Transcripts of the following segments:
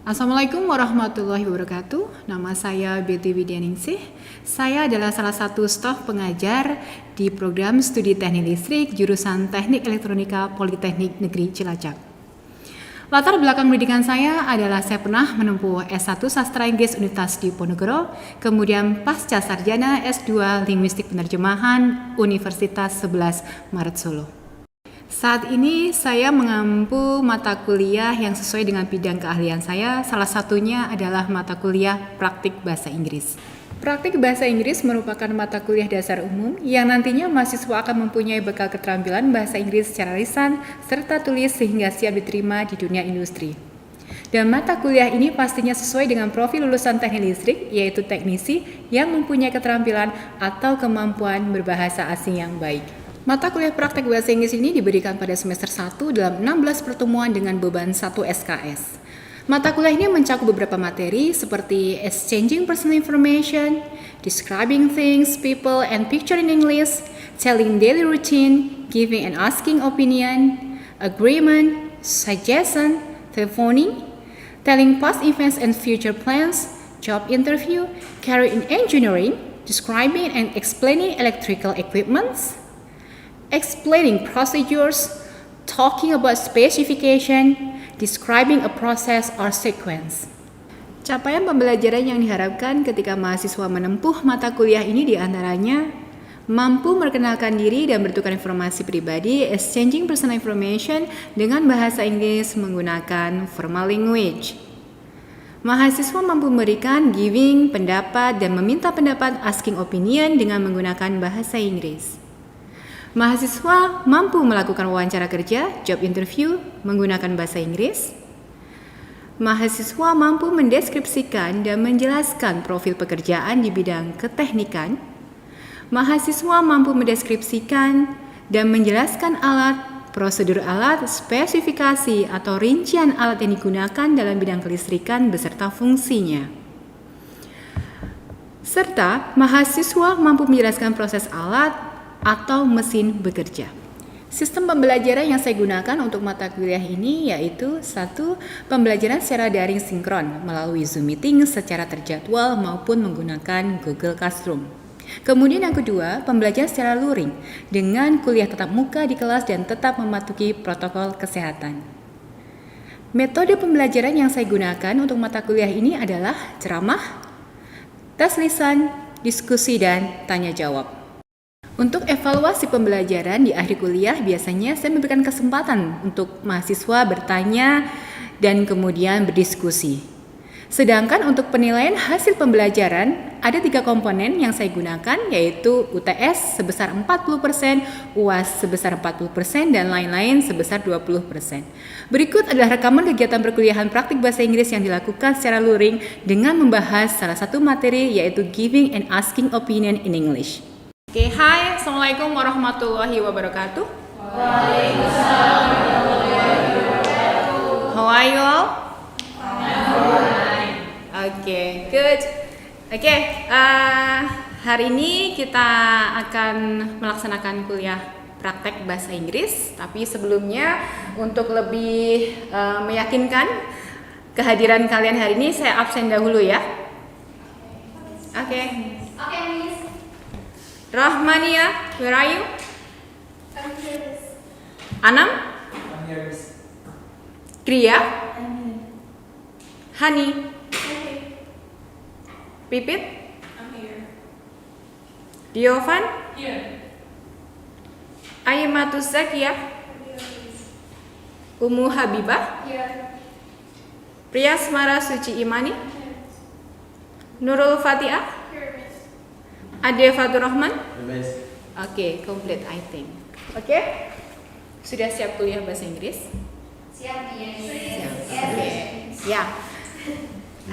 Assalamualaikum warahmatullahi wabarakatuh. Nama saya Betty Widyaningsih. Saya adalah salah satu staf pengajar di program studi teknik listrik jurusan Teknik Elektronika Politeknik Negeri Cilacap. Latar belakang pendidikan saya adalah saya pernah menempuh S1 Sastra Inggris Universitas Diponegoro, kemudian pasca sarjana S2 Linguistik Penerjemahan Universitas 11 Maret Solo. Saat ini saya mengampu mata kuliah yang sesuai dengan bidang keahlian saya, salah satunya adalah mata kuliah Praktik Bahasa Inggris. Praktik Bahasa Inggris merupakan mata kuliah dasar umum yang nantinya mahasiswa akan mempunyai bekal keterampilan bahasa Inggris secara lisan serta tulis sehingga siap diterima di dunia industri. Dan mata kuliah ini pastinya sesuai dengan profil lulusan teknik listrik, yaitu teknisi yang mempunyai keterampilan atau kemampuan berbahasa asing yang baik. Mata kuliah praktek bahasa Inggris ini diberikan pada semester 1 dalam 16 pertemuan dengan beban 1 SKS. Mata kuliah ini mencakup beberapa materi seperti exchanging personal information, describing things, people, and picture in English, telling daily routine, giving and asking opinion, agreement, suggestion, telephoning, telling past events and future plans, job interview, career in engineering, describing and explaining electrical equipments, explaining procedures, talking about specification, describing a process or sequence. Capaian pembelajaran yang diharapkan ketika mahasiswa menempuh mata kuliah ini diantaranya mampu memperkenalkan diri dan bertukar informasi pribadi, exchanging personal information dengan bahasa Inggris menggunakan formal language. Mahasiswa mampu memberikan giving pendapat dan meminta pendapat asking opinion dengan menggunakan bahasa Inggris. Mahasiswa mampu melakukan wawancara kerja, job interview, menggunakan bahasa Inggris. Mahasiswa mampu mendeskripsikan dan menjelaskan profil pekerjaan di bidang keteknikan. Mahasiswa mampu mendeskripsikan dan menjelaskan alat, prosedur alat, spesifikasi atau rincian alat yang digunakan dalam bidang kelistrikan beserta fungsinya. Serta mahasiswa mampu menjelaskan proses alat atau mesin bekerja. Sistem pembelajaran yang saya gunakan untuk mata kuliah ini yaitu 1. Pembelajaran secara daring sinkron melalui Zoom meeting secara terjadwal maupun menggunakan Google Classroom. Kemudian yang kedua, pembelajaran secara luring dengan kuliah tatap muka di kelas dan tetap mematuhi protokol kesehatan. Metode pembelajaran yang saya gunakan untuk mata kuliah ini adalah ceramah, tes lisan, diskusi, dan tanya jawab. Untuk evaluasi pembelajaran di akhir kuliah, biasanya saya memberikan kesempatan untuk mahasiswa bertanya dan kemudian berdiskusi. Sedangkan untuk penilaian hasil pembelajaran, ada 3 komponen yang saya gunakan, yaitu UTS sebesar 40%, UAS sebesar 40%, dan lain-lain sebesar 20%. Berikut adalah rekaman kegiatan perkuliahan praktik bahasa Inggris yang dilakukan secara luring dengan membahas salah satu materi, yaitu Giving and Asking Opinion in English. Oke, hai, Assalamualaikum warahmatullahi wabarakatuh. Waalaikumsalam warahmatullahi wabarakatuh. How are you all? Fine. Oke, good. Oke, hari ini kita akan melaksanakan kuliah praktek bahasa Inggris. Tapi sebelumnya, untuk lebih meyakinkan kehadiran kalian hari ini, saya absen dahulu ya. Oke. Oke, Miss. Rahmania, where are you? I'm here, Miss. Anam? I'm here, Miss. Kriya? I'm here. Hani? Okay. Pipit? I'm here. Diovan? Here. Aimatus Zakia? Here, Miss. Umu Habibah? Here. Priyasmara Suci Imani? Here. Nurul Fatiah? Here, Miss. Ade Fatur Rahman? Miss. Oke, complete I think. Oke? Sudah siap kuliah bahasa Inggris? Siap, Miss. Oke. Ya.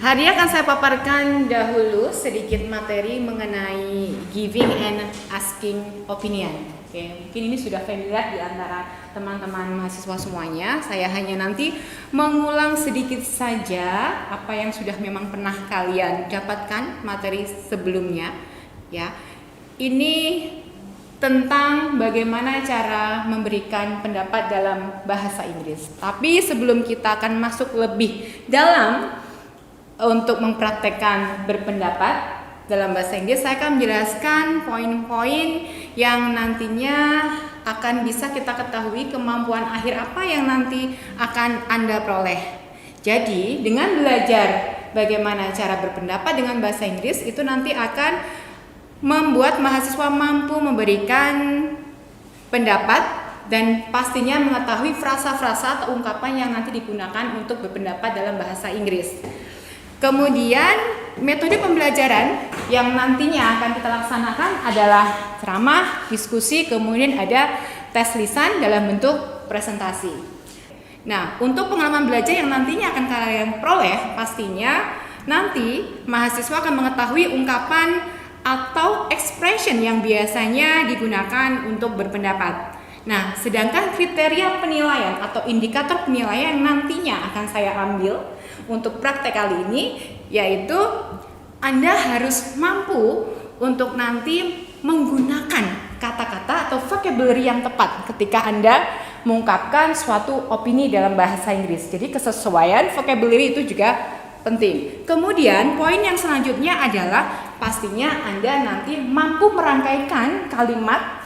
Hari ini akan saya paparkan dahulu sedikit materi mengenai giving and asking opinion. Oke, mungkin ini sudah familiar di antara teman-teman mahasiswa semuanya. Saya hanya nanti mengulang sedikit saja apa yang sudah memang pernah kalian dapatkan materi sebelumnya. Ya, ini tentang bagaimana cara memberikan pendapat dalam bahasa Inggris. Tapi sebelum kita akan masuk lebih dalam untuk mempraktekkan berpendapat dalam bahasa Inggris, saya akan menjelaskan poin-poin yang nantinya akan bisa kita ketahui kemampuan akhir apa yang nanti akan Anda peroleh. Jadi, dengan belajar bagaimana cara berpendapat dengan bahasa Inggris, itu nanti akan membuat mahasiswa mampu memberikan pendapat dan pastinya mengetahui frasa-frasa atau ungkapan yang nanti digunakan untuk berpendapat dalam bahasa Inggris. Kemudian metode pembelajaran yang nantinya akan kita laksanakan adalah ceramah, diskusi, kemudian ada tes lisan dalam bentuk presentasi. Nah, untuk pengalaman belajar yang nantinya akan kalian peroleh, pastinya nanti mahasiswa akan mengetahui ungkapan atau expression yang biasanya digunakan untuk berpendapat. Nah, sedangkan kriteria penilaian atau indikator penilaian yang nantinya akan saya ambil untuk praktek kali ini, yaitu Anda harus mampu untuk nanti menggunakan kata-kata atau vocabulary yang tepat ketika Anda mengungkapkan suatu opini dalam bahasa Inggris. Jadi kesesuaian vocabulary itu juga penting. Kemudian poin yang selanjutnya adalah pastinya Anda nanti mampu merangkaikan kalimat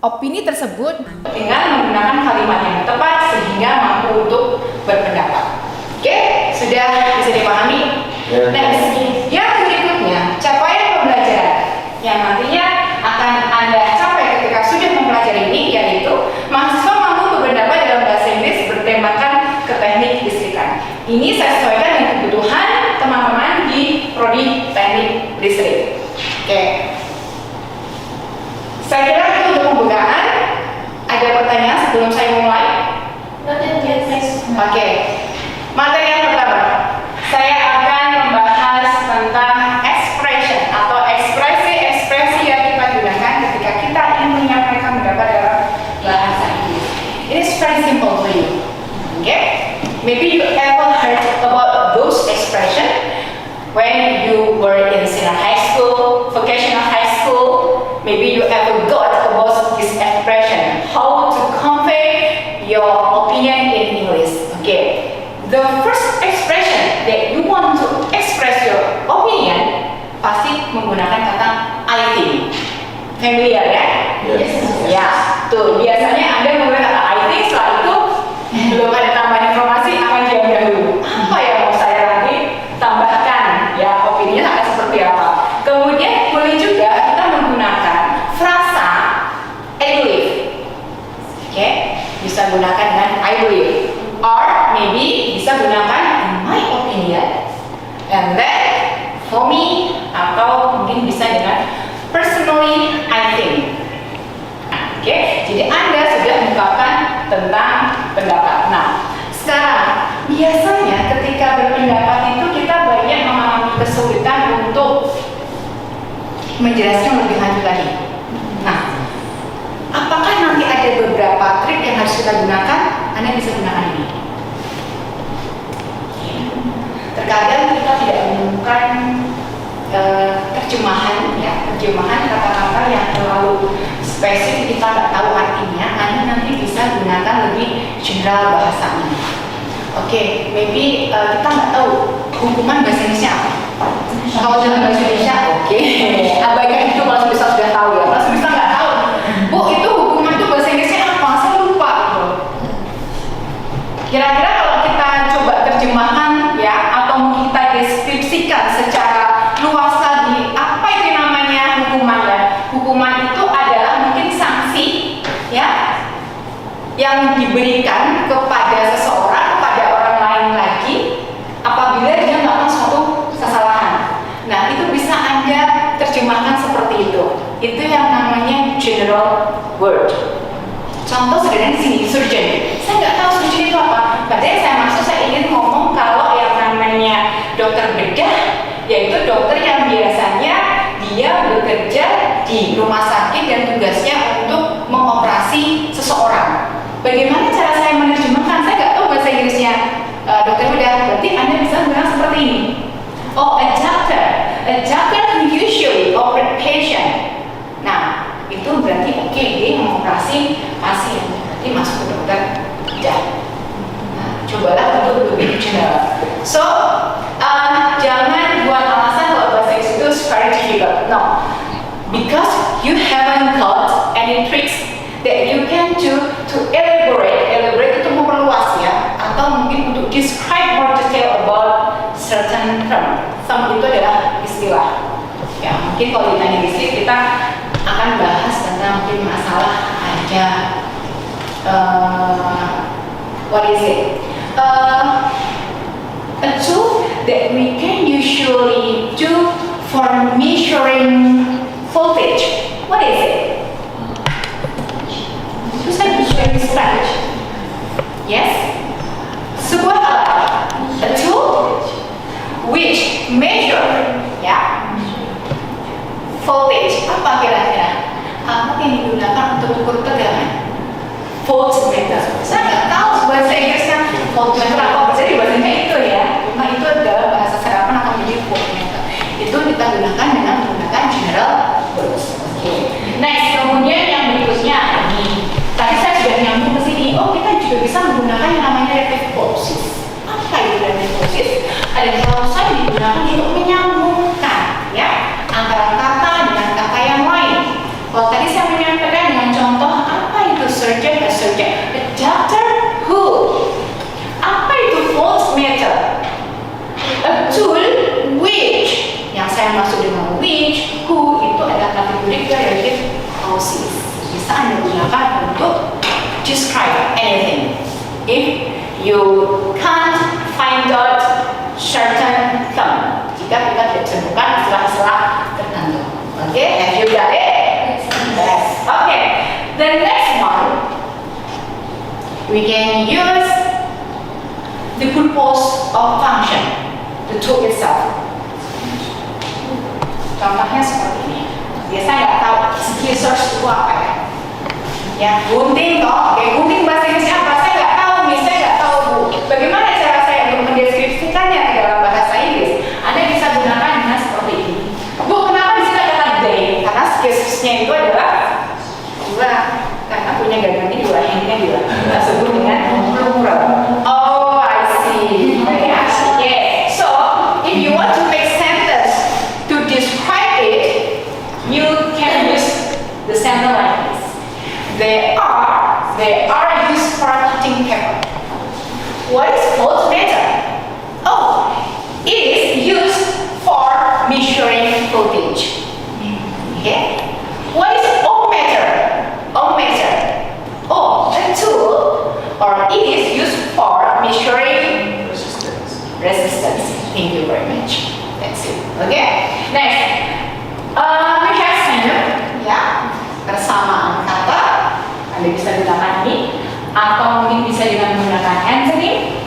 opini tersebut dengan menggunakan kalimat yang tepat sehingga mampu untuk berpendapat. Oke, sudah bisa dipahami? Next, yang berikutnya capaian pembelajaran yang nantinya akan Anda capai ketika sudah mempelajari ini, yaitu mahasiswa mampu berpendapat dalam bahasa Inggris bertemakan ke teknik listrikan. Ini saya sesuaikan dengan kebutuhan teman-teman di prodi teknik listrik. Oke. Saya kira itu untuk pembukaan. Ada pertanyaan sebelum saya mulai? Oke. Materi yang pertama, saya akan membahas tentang expression atau ekspresi-ekspresi yang kita gunakan ketika kita ingin menyampaikan pendapat dalam bahasa Inggris. It is very simple for you. Okay? Maybe you ever heard about those expression when you were in senior high school, vocational high school. Maybe you ever got about this expression, how to convey your opinion in English. Okay. The first expression that you want to express your opinion pasti menggunakan kata I think. Familiar ya? Yes. Ya, tuh biasanya Anda menggunakan kata I think, setelah itu belum ada tambahan informasi akan diam dahulu. Apa yang mau saya nanti tambahkan? Ya, opininya akan seperti apa? Kemudian boleh juga kita menggunakan frasa I believe. Oke, bisa gunakan dengan I believe. Or maybe bisa gunakan in my opinion, and then for me, atau mungkin bisa dengan personally I think. Oke, jadi Anda sudah mengungkapkan tentang pendapat. Nah, sekarang biasanya ketika berpendapat itu kita banyak mengalami kesulitan untuk menjelaskan lebih lanjut lagi. Nah, apakah nanti ada beberapa trik yang harus kita gunakan? Anda bisa gunakan ini. Terkadang kita tidak menemukan terjemahan kata-kata yang terlalu spesifik, kita nggak tahu artinya. Anda nanti bisa gunakan lebih general bahasanya. Oke, maybe kita nggak tahu hukuman bahasa Indonesia apa. Kalau dalam bahasa Indonesia, oke. Abaikan itu kalau misal sudah tahu ya. Kalau misal nggak tahu, Bu, itu hukuman itu bahasa Inggrisnya apa? Saya lupa. Kira-kira kalau kita coba terjemahkan ya, atau kita deskripsikan secara luas lagi, apa itu namanya hukuman ya? Hukuman itu adalah mungkin sanksi ya yang diberikan kepada seseorang, kepada orang lain lagi apabila dia melakukan suatu kesalahan. Nah, itu bisa Anda terjemahkan seperti itu. Itu yang namanya general word. Contoh sederhana di sini, surgeon. Saya nggak tahu surgeon itu apa. Padahal saya maksud saya ingin ngomong kalau yang namanya dokter bedah, yaitu dokter yang biasanya dia bekerja di rumah sakit dan tugasnya untuk mengoperasi seseorang. Bagaimana cara saya menerjemahkan? Saya nggak tahu bahasa Inggrisnya dokter bedah. Berarti Anda bisa bilang seperti ini. Oh, a doctor who usually operate patient. Nah, itu berarti oke, dia mengoperasi pasien, berarti masuk ke dokter bedah. Nah, cobalah untuk lebih general. So, jangan difficult. No, because you haven't got any tricks that you can do to elaborate itu memperluas ya, atau mungkin untuk describe more detail about certain term. Term itu adalah istilah. Ya, mungkin kalau di teknik listrik kita akan bahas tentang mungkin masalah ada what is it? A tool that we can usually do for measuring voltage. What is it? Bisa describe? Yes? Sebuah alat, a tool which measure, ya, voltage. Apa kira-kira? Apa yang digunakan untuk ukur tegangan? Voltmeter. Saya nggak tahu bahasa Inggrisnya voltmeter apa, jadi bahasanya itu ya. Cuma itu adalah bahasa serapan akan menjadi voltmeter. Itu kita gunakan dengan menggunakan general rules. Oke. Next, kemudian yang berikutnya ini. Tadi saya sudah nyambung ke sini. Oh, kita juga bisa menggunakan yang namanya relative forces. Apa itu relative forces? Ada klausa yang digunakan untuk menyambungkan, ya, antara kata dengan kata yang lain. Kalau tadi saya menyampaikan dengan contoh apa itu surgeon, a doctor who. Apa itu voltmeter? A tool which. Yang saya maksud dengan which, who itu adalah kategori relative forces. Bisa Anda gunakan untuk describe anything. If you can't find out certain term, jika kita tidak temukan istilah-istilah tertentu. Okay, have you got it? Yes. Okay. The next one, we can use the purpose of function, the tool itself. Contohnya seperti ini. Biasa nggak tahu scissors itu apa ya? Ya, gunting toh. Oke, gunting bahasa Inggrisnya apa? Saya nggak tahu nih, saya nggak tahu Bu. Bagaimana cara saya untuk mendeskripsikannya di dalam bahasa Inggris? Anda bisa gunakan dengan seperti ini. Bu, kenapa di sini ada kata they? Karena scarsnya itu adalah dua, karena punya gagannya dua, handnya dua. Kita sebut dengan plural. Oh, I see. Yeah. So, if you want to make sentence to describe it, you can use the sentence like this. They are used for cutting paper. What is voltmeter? Oh, it is used for measuring voltage. Okay. What is ohmmeter? Ohmmeter. Oh, a tool, or it is used for measuring resistance. Thank you very much. That's it. Okay. Next, we have synonym, ya, persamaan kata. Anda bisa gunakan ini, atau mungkin bisa dengan menggunakan antonym,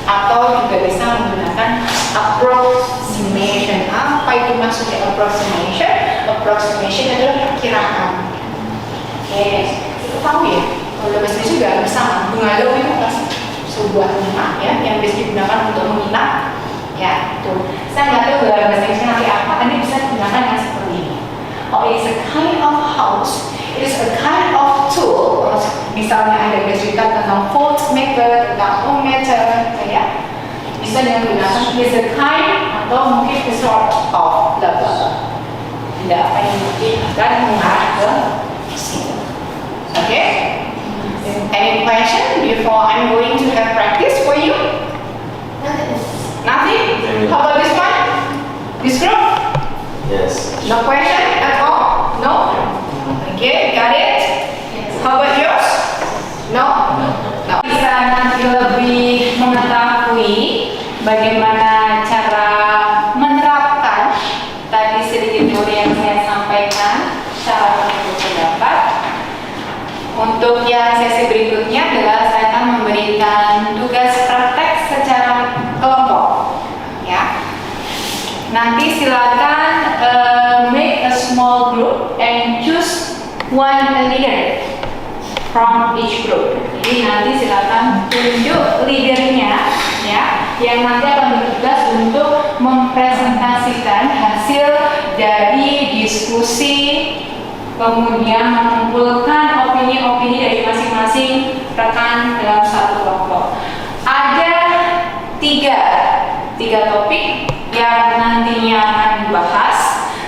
atau juga bisa menggunakan approximation. Apa itu maksudnya approximation? Approximation adalah perkiraan. Oke, kita tahu ya. Kalau bahasa Inggris juga sama. Bungalow itu adalah sebuah rumah ya, yang bisa digunakan untuk menginap. Ya, itu. Saya nggak tahu bahasa Inggrisnya nanti apa. Anda bisa gunakan yang seperti ini. Oh, it is a kind of house. It is a kind of tool. Misalnya Anda bercerita tentang voltmeter, tentang ohmmeter, ya, bisa dengan menggunakan is a kind atau mungkin a sort of blah blah. Tidak apa yang mungkin akan mengarah ke sini. Okay? Any question before I'm going to have practice for you? Nothing? How about this one? This group? Yes. No question at all? No? Okay, got it? How about yours? No? No. Bisa nanti lebih mengetahui bagaimana cara menerapkan tadi sedikit teori yang saya sampaikan, cara menentukan pendapat. Untuk yang sesi berikutnya adalah saya akan memberikan tugas praktek secara kelompok. Ya. Nanti silakan make a small group and choose one leader from each group. Jadi nanti silakan tunjuk leadernya, ya, yang nanti akan bertugas untuk mempresentasikan hasil dari diskusi, kemudian mengumpulkan opini-opini dari masing-masing rekan dalam satu kelompok. Ada tiga topik yang nantinya akan dibahas.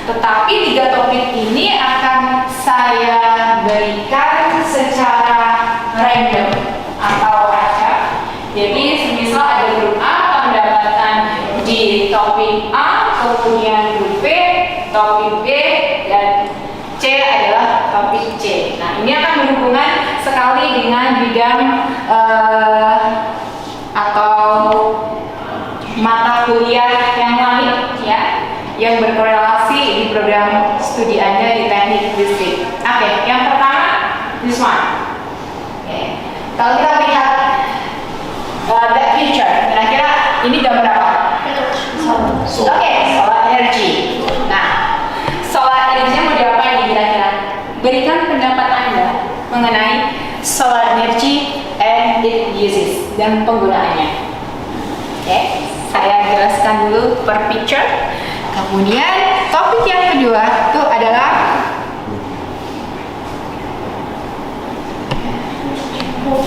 tetapi 3 topik ini akan saya berikan secara random atau acak. Jadi semisal ada grup A akan mendapatkan di topik A, kemudian grup B, topik B, dan C adalah topik C. Nah, ini akan berhubungan sekali dengan bidang atau mata kuliah yang lain ya, yang berkorelasi di program studi Anda di teknik listrik. Oke, yang pertama this one. Oke. Kalau kita lihat that picture, kira-kira ini gambar apa? Oke, solar energy. Nah, solar energy mau diapain nih kira-kira? Berikan pendapat Anda mengenai solar energy and its uses dan penggunaannya. Oke, saya jelaskan dulu per picture. Kemudian topik yang kedua itu adalah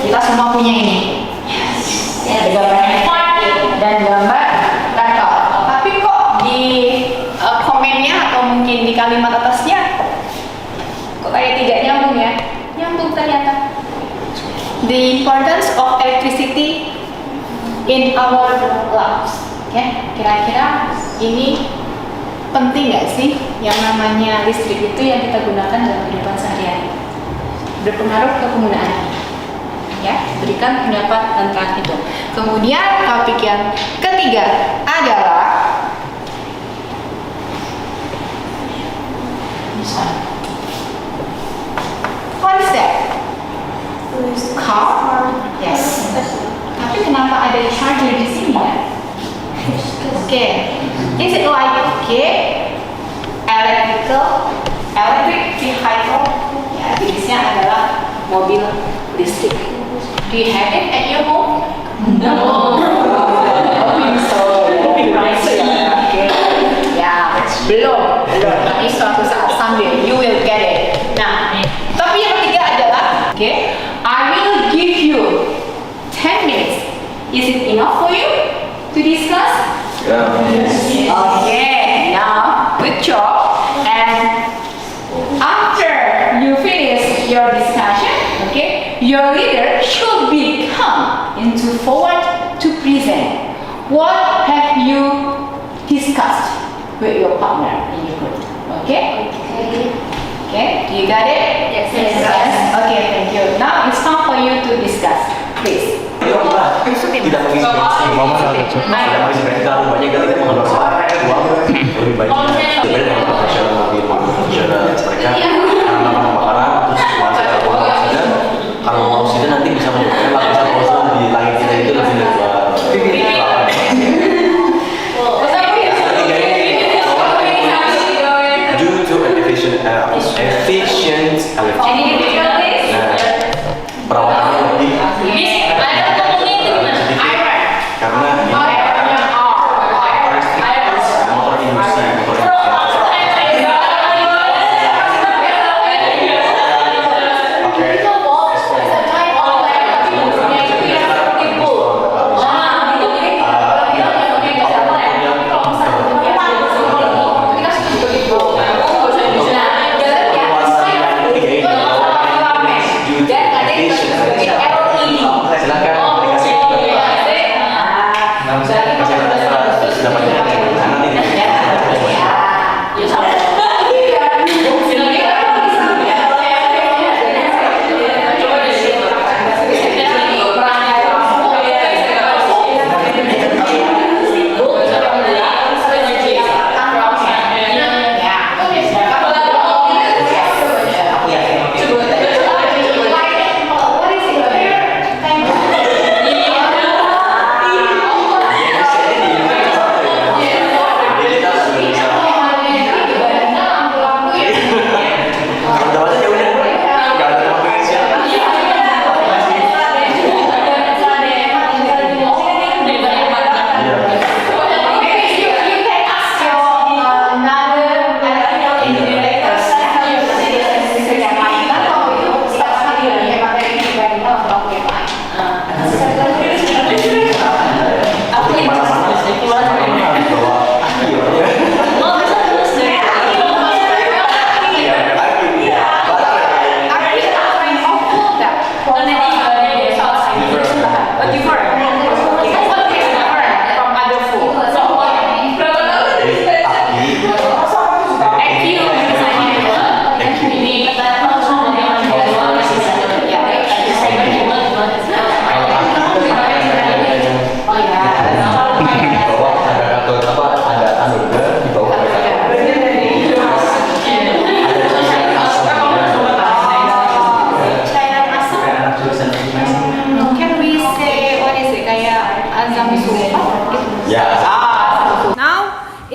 kita semua punya ini. Ada gambar handphone dan gambar laptop. Tapi kok di komennya atau mungkin di kalimat atasnya kok kayak tidak nyambung ya? Nyambung ternyata. The importance of electricity in our lives. Ya, kira-kira ini penting nggak sih yang namanya listrik itu yang kita gunakan dalam kehidupan sehari-hari? Berpengaruh ke penggunaannya. Ya, berikan pendapat tentang itu. Kemudian topik yang ketiga adalah what is that? Car? Yes. Tapi kenapa ada charger di sini ya? Oke. Is it like electric vehicle? Ya, jenisnya adalah mobil listrik. Do you have it at your home? No. Belum. Tapi suatu saat someday you will get it. Nah, tapi yang ketiga adalah, I will give you 10 minutes. Is it enough for you to discuss? Yes. Okay. Now, good job. And after you finish your discussion, your leader should become into forward to present. What have you discussed with your partner in your group? Okay? Do you got it? Yes. Okay, thank you. Now it's time for you to discuss. Please. Tidak menginspirasi. Tidak menginspirasi terlalu banyak kali kita mengenal uang lebih banyak daripada dengan profesional mobil profesional mereka karena pembakaran terus kuasa oksida kalau oksida nanti bisa menyebabkan lapisan ozon di langit kita itu lebih lebar. Due to efficient electricity. Nah, perawatannya lebih karena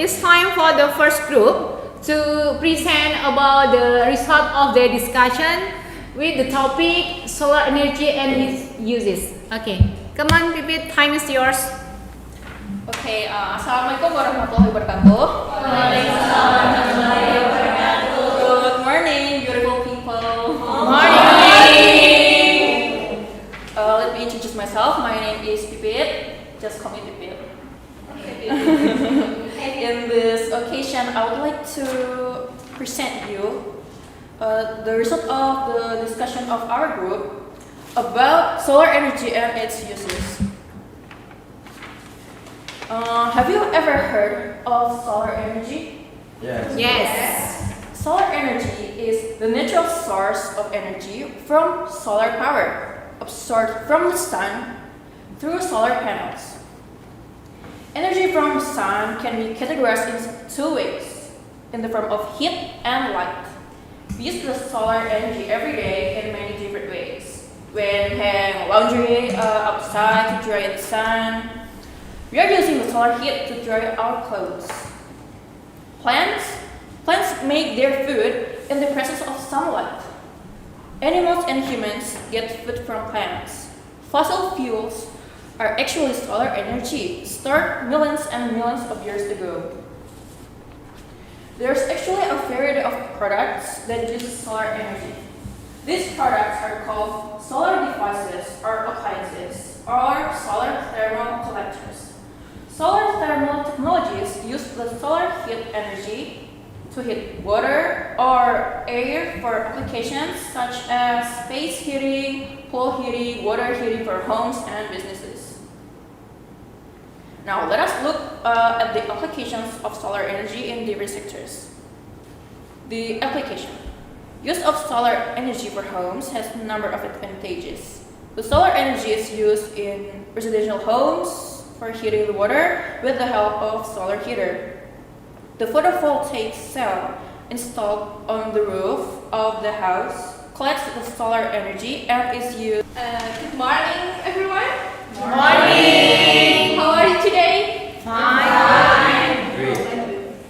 it's time for the first group to present about the result of their discussion with the topic solar energy and its uses. Okay, come on, Pipit, time is yours. Oke, assalamualaikum warahmatullahi wabarakatuh. Good morning, beautiful people. Morning. Let me introduce myself. My name is Pipit. Just call me Pipit. In this occasion, I would like to present you the result of the discussion of our group about solar energy and its uses. Have you ever heard of solar energy? Yes. Solar energy is the natural source of energy from solar power, absorbed from the sun through solar panels. Energy from the sun can be categorized in two ways, in the form of heat and light. We use the solar energy every day in many different ways. When hang laundry outside to dry in the sun, we are using the solar heat to dry our clothes. Plants make their food in the presence of sunlight. Animals and humans get food from plants. Fossil fuels are actually solar energy stored millions and millions of years ago. There's actually a variety of products that use solar energy. These products are called solar devices or appliances or solar thermal collectors. Solar thermal technologies use the solar heat energy to heat water or air for applications such as space heating, pool heating, water heating for homes and businesses. Now let us look at the applications of solar energy in different sectors. The application. Use of solar energy for homes has a number of advantages. The solar energy is used in residential homes for heating the water with the help of solar heater. The photovoltaic cell installed on the roof of the house collects the solar energy and is used. Good morning, everyone. Morning. How are you today? Fine. Great.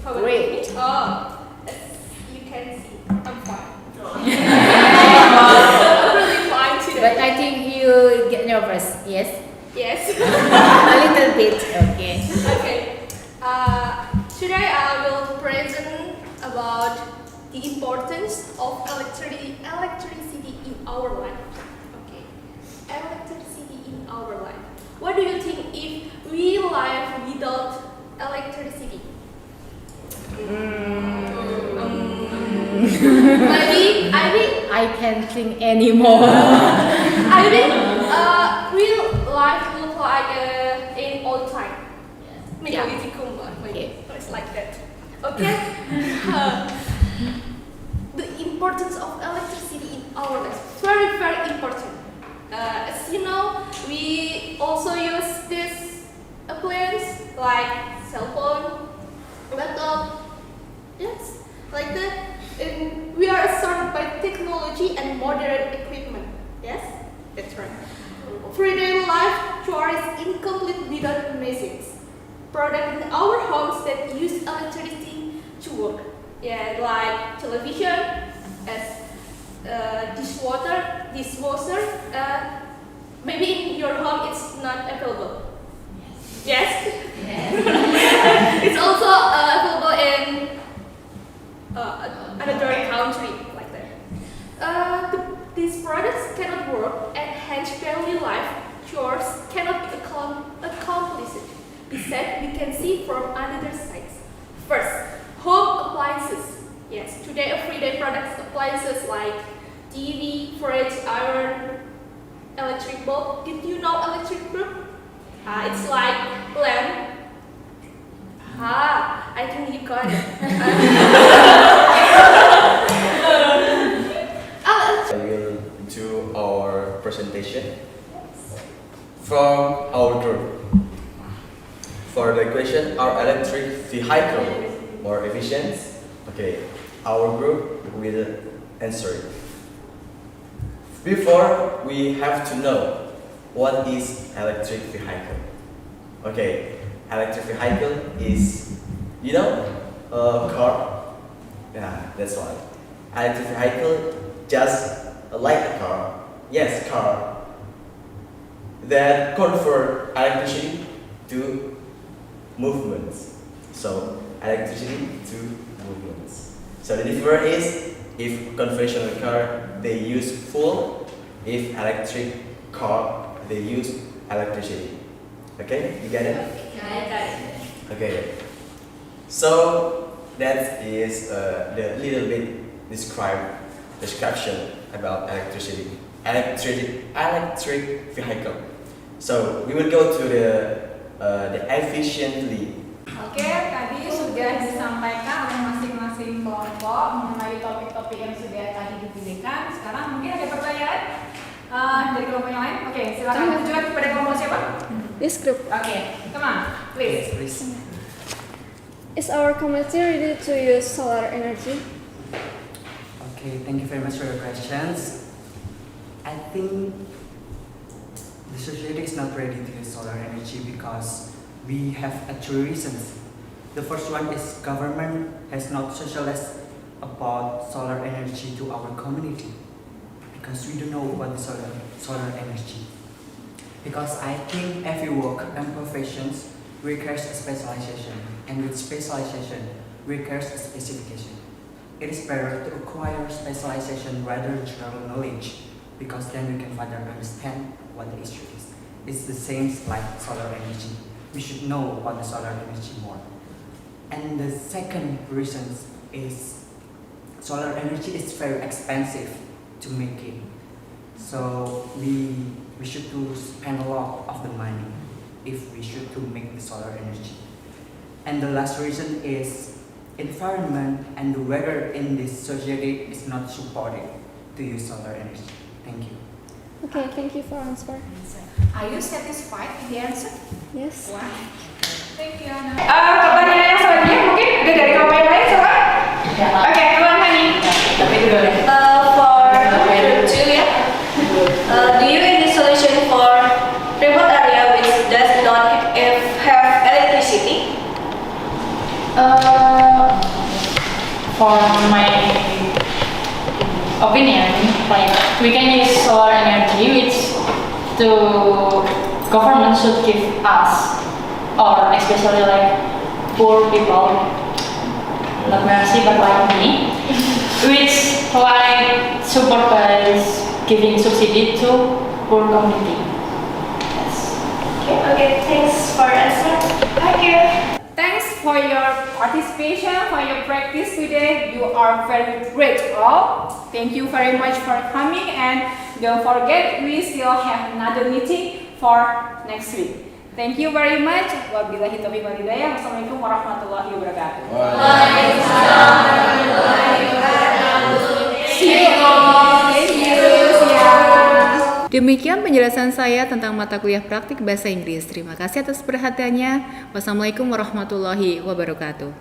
How about Great. you? Oh, as you can see, I'm fine. I'm really fine today. But I think you get nervous, yes? Yes. A little bit, okay. Okay. Today I will present about the importance of electricity in our life. Okay. Electricity in our life. What do you think if we live without electricity? Maybe I can't think anymore. I think real life look like in old time. Megalithikum, maybe it's like that. Okay. The importance of electricity in our lives, very very important. As you know, we also use this appliance like cell phone, laptop, yes, like that. And we are surrounded by technology and modern equipment. Yes, that's right. Everyday life chores incomplete without machines. Products in our homes that use electricity to work. Yeah, like television, as dishwasher. Maybe in your home it's not available. Yes. It's also available in another country like that. These products cannot work and hence daily life chores cannot be accomplished. Besides, we can see from another side. First, home appliances. Yes, today everyday products appliances like TV, fridge, iron, electric bulb. Did you know electric bulb? It's like lamp. I think you got it. I will do our presentation from our group. For the question, are electric vehicle more efficient? Okay, our group will answer it. Before, we have to know what is electric vehicle. Okay, electric vehicle is You know, car. Yeah, that's why. Electric vehicle, just like a car. Yes, car. That convert electricity to movements. So electricity to movements. So the difference is, if conventional car they use fuel, if electric car they use electricity. Okay, you get it? Okay. So that is the little bit description about electric vehicle. So we will go to the efficiently. Oke, tadi sudah disampaikan oleh masing-masing kelompok mengenai topik-topik yang sudah tadi dipilihkan. Sekarang mungkin ada pertanyaan dari kelompok yang lain. Oke, silakan tunjukkan kepada kelompok siapa? This group. Oke, come on, please. Is our community ready to use solar energy? Okay, thank you very much for your questions. I think the society is not ready to use solar energy because we have two reasons. The first one is government has not socialized about solar energy to our community because we don't know what is solar energy. Because I think every work and professions requires a specialization, and with specialization requires a specification. It is better to acquire specialization rather than general knowledge, because then we can further understand what the issue is. It's the same like solar energy. We should know about the solar energy more. And the second reason is solar energy is very expensive to make it. So we should to spend a lot of the money if we should to make the solar energy. And the last reason is environment and the weather in this society is not supportive to use solar energy. Thank you. Okay, thank you for answer. Are you satisfied with the answer? Yes. Wah, thank you. Pertanyaan yang selanjutnya mungkin udah dari kelompok yang lain, coba. Oke, keluar Hani. For group 2, yeah. Do you need a solution for remote area which does not have electricity? For my opinion, like we can use solar energy, which the government should give us, or especially like poor people, not mercy but like me, which like support by giving subsidy to poor community. Yes. Okay, thanks for answer. Thank you. Thanks for your participation, for your practice today. You are very great all. Thank you very much for coming, and don't forget we still have another meeting for next week. Thank you very much. Wabillahi taufiq wal hidayah. Wassalamualaikum warahmatullahi wabarakatuh. See you all. Thank you. Demikian penjelasan saya tentang mata kuliah praktik bahasa Inggris. Terima kasih atas perhatiannya. Wassalamualaikum warahmatullahi wabarakatuh.